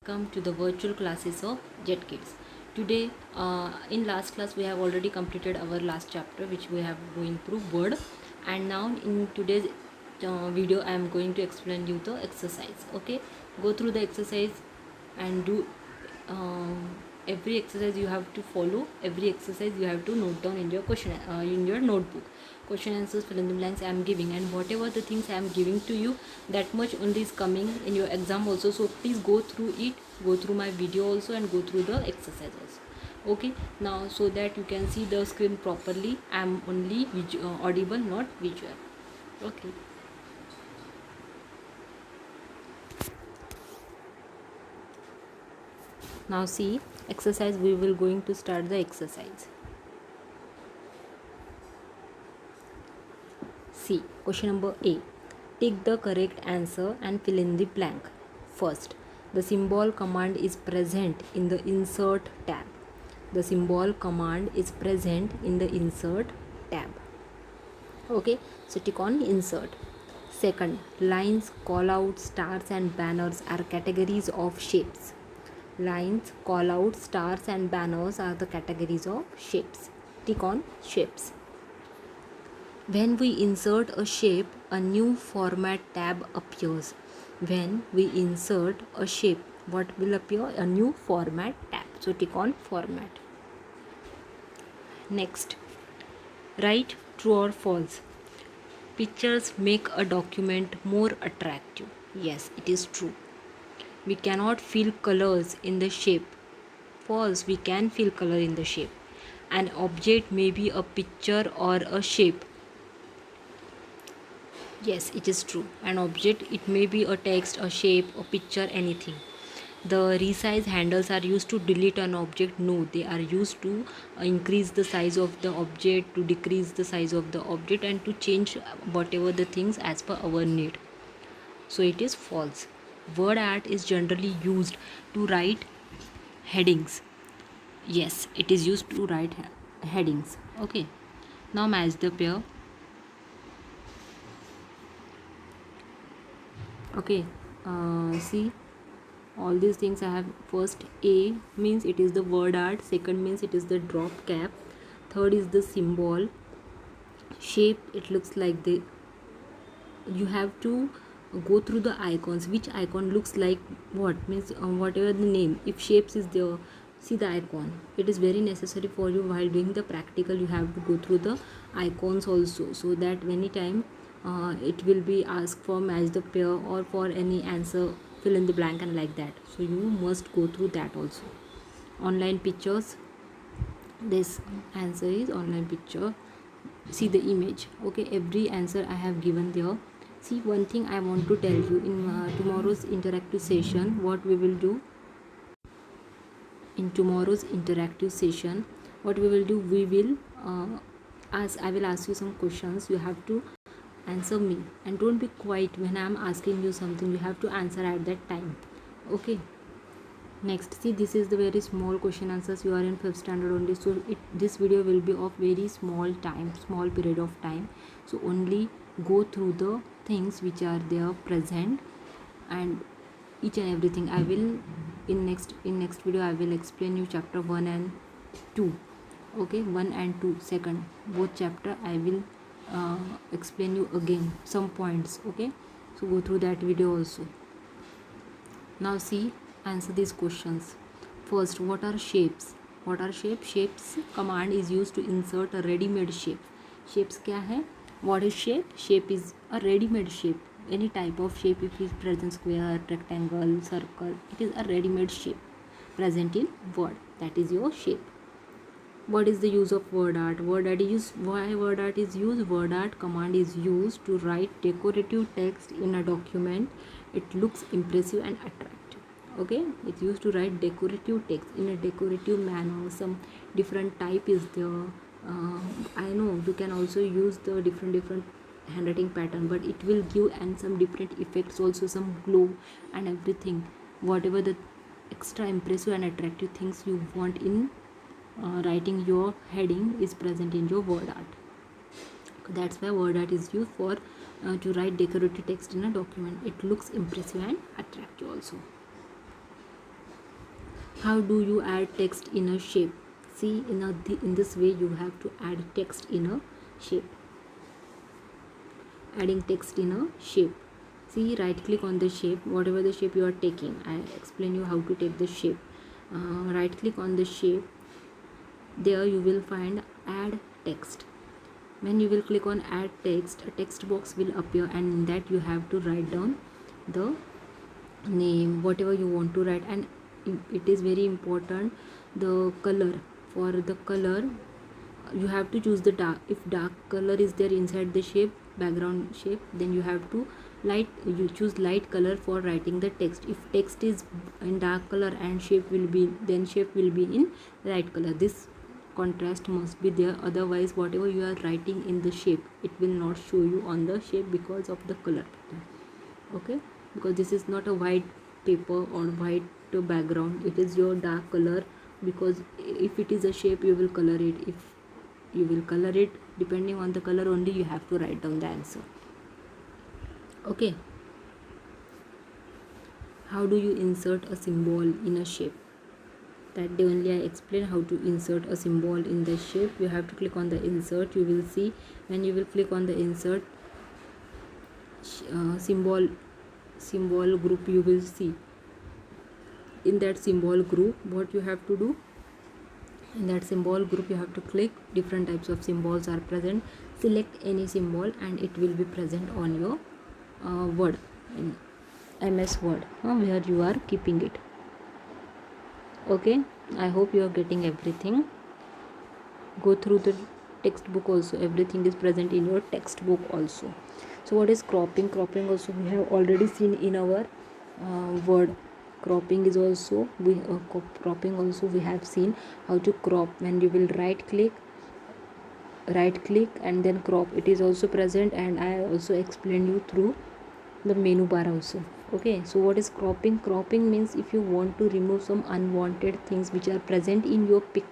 welcome to the virtual classes of Jet Kids. Today, in last class, we have already completed our last chapter, which we have going through word, and now in today's video, I am going to explain you the exercise. Okay, go through the exercise and do every exercise you have to follow. Every exercise you have to note down in your question in your notebook. Question answers, fill in the blanks I am giving, and whatever the things I am giving to you, that much only is coming in your exam also. So please go through it, go through my video also, and go through the exercise also. Okay, now so that you can see the screen properly, I am only audible, not visual. Okay. Now see exercise, we will going to start the exercise. See, question number A. Take the correct answer and fill in the blank. First, the symbol command is present in the insert tab. The symbol command is present in the insert tab. Okay, so tick on insert. Second, lines, callouts, stars and banners are categories of shapes. Lines, callouts, stars and banners are the categories of shapes. Tick on shapes. When we insert a shape, a new format tab appears. When we insert a shape, what will appear? A new format tab. So tick on format. Next, write true or false. Pictures make a document more attractive. Yes, it is true. We cannot feel colors in the shape. False, we can feel color in the shape. An object may be a picture or a shape. Yes, it is true. An object, it may be a text, a shape, a picture, anything. The resize handles are used to delete an object. No, they are used to increase the size of the object, to decrease the size of the object, and to change whatever the things as per our need. So it is false. Word art is generally used to write headings. Yes, it is used to write headings. Okay, now match the pair. Okay, see all these things I have. First, A means it is the word art. Second means it is the drop cap. Third is the symbol. Shape, it looks like the, you have to go through the icons, which icon looks like what, means whatever the name, if shapes is there, see the icon. It is very necessary for you while doing the practical. You have to go through the icons also, so that many time it will be asked for match the pair or for any answer fill in the blank and like that. So you must go through that also. Online pictures, this answer is online picture. See the image. Okay, every answer I have given there. See, one thing I want to tell you, in tomorrow's interactive session, what we will do, in tomorrow's interactive session, what we will do, we will I will ask you some questions. You have to answer me, and don't be quiet when I am asking you something. You have to answer at that time. Okay. Next, see, this is the very small question answers. You are in 5th standard only, so this video will be of very small time, small period of time. So only go through the things which are there present, and each and everything I will in next video I will explain you chapter 1 and 2. Okay, 1 and 2 second, both chapter I will explain you again some points. Okay, so go through that video also. Now see, answer these questions. First, what are shapes? What are shapes? Shapes command is used to insert a ready-made shape. Shapes क्या है? What is shape? Shape is a ready-made shape. Any type of shape, if it is present square, rectangle, circle, it is a ready-made shape present in word. That is your shape. What is the use of word art? Word art is, why word art is used? Word art command is used to write decorative text in a document. It looks impressive and attractive. Okay, it's used to write decorative text in a decorative manner. Some different type is there. I know you can also use the different handwriting pattern, but it will give and some different effects also, some glow and everything. Whatever the extra impressive and attractive things you want in writing your heading is present in your word art. That's why word art is used for to write decorative text in a document. It looks impressive and attractive also. How do you add text in a shape? See, in this way you have to add text in a shape. Adding text in a shape. See, right click on the shape, whatever the shape you are taking. I explain you how to take the shape. Right click on the shape. There you will find add text. When you will click on add text, a text box will appear, and in that you have to write down the name, whatever you want to write. And it is very important, the color. For the color, you have to choose the dark. If dark color is there inside the shape, background shape, then you have to you choose light color for writing the text. If text is in dark color and shape will be in light color, this contrast must be there, otherwise whatever you are writing in the shape, it will not show you on the shape because of the color pattern. Okay, because this is not a white paper or white background, it is your dark color. Because if it is a shape, you will color it. If you will color it, depending on the color only you have to write down the answer. Okay, how do you insert a symbol in a shape? That day only I explain how to insert a symbol in the shape. You have to click on the insert. You will see, when you will click on the insert symbol group, you will see. In that symbol group, what you have to do, in that symbol group you have to click, different types of symbols are present. Select any symbol and it will be present on your Word, in MS Word, where you are keeping it. Okay, I hope you are getting everything. Go through the textbook also, everything is present in your textbook also. So what is cropping? Cropping also we have already seen in our Word. Cropping is also cropping also we have seen how to crop. When you will right click and then crop, it is also present, and I also explained you through the menu bar also. Okay, so what is cropping? Cropping means if you want to remove some unwanted things which are present in your pic,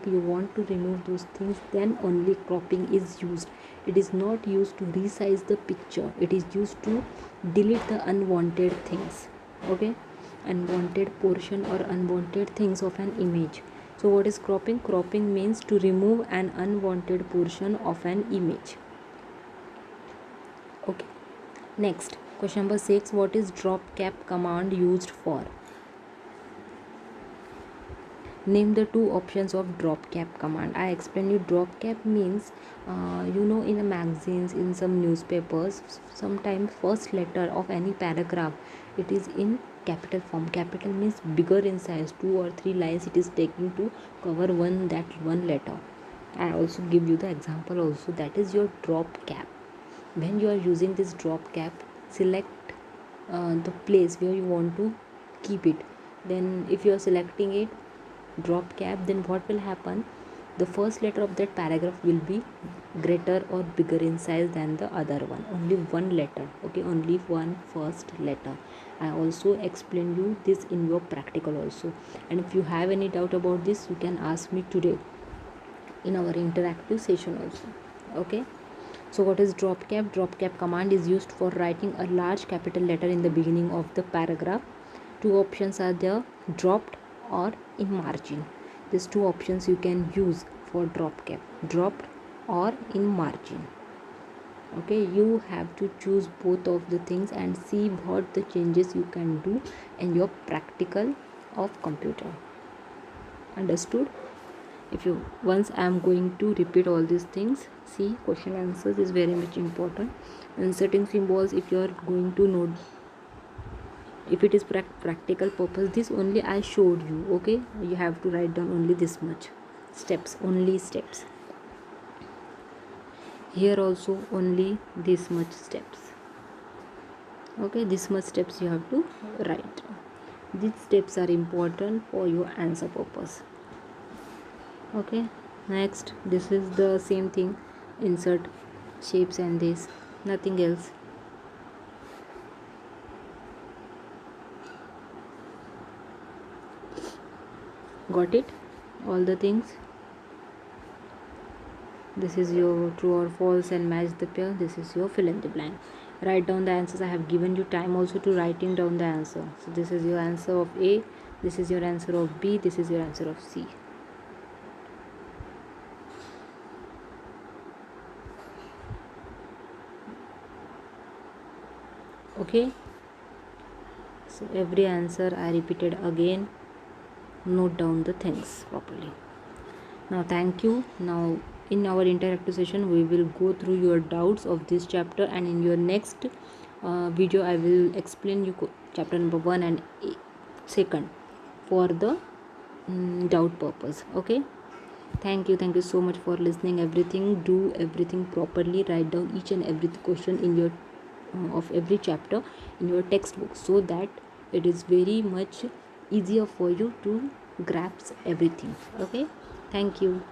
you want to remove those things, then only cropping is used. It is not used to resize the picture, it is used to delete the unwanted things. Okay, unwanted portion or unwanted things of an image. So what is cropping? Cropping means to remove an unwanted portion of an image. Okay, next question number 6. What is drop cap command used for? Name the two options of drop cap command. I explain you. Drop cap means in a magazines, in some newspapers, sometimes first letter of any paragraph, it is in capital form. Capital means bigger in size, 2 or 3 lines it is taking to cover one letter. I also give you the example also. That is your drop cap. When you are using this drop cap, select the place where you want to keep it. Then if you are selecting it, drop cap, then what will happen? The first letter of that paragraph will be greater or bigger in size than the other one. Only one letter. Okay, only one first letter. I also explain you this in your practical also. And if you have any doubt about this, you can ask me today in our interactive session also. Okay, so what is drop cap? Drop cap command is used for writing a large capital letter in the beginning of the paragraph. Two options are there, dropped or in margin. These two options you can use for drop cap, dropped or in margin. Okay, you have to choose both of the things and see what the changes you can do in your practical of computer. Understood? If you once I am going to repeat all these things. See, question answers is very much important. Inserting symbols, if you are going to note, if it is practical purpose, this only I showed you. Okay, you have to write down only this much steps, only steps. Here also only this much steps. Okay, this much steps you have to write. These steps are important for your answer purpose. Okay, next, this is the same thing, insert shapes and this, nothing else. Got it? All the things. This is your true or false and match the pair. This is your fill in the blank. write down the answers. I have given you time also to writing down the answer. So this is your answer of A, this is your answer of B, this is your answer of C. Okay, so every answer I repeated again. Note down the things properly. Now thank you. Now in our interactive session we will go through your doubts of this chapter, and in your next video I will explain you chapter number 1 and 2nd for the doubt purpose. Okay, thank you so much for listening everything. Do everything properly. Write down each and every question in your of every chapter in your textbook, so that it is very much easier for you to grasp everything. Okay, thank you.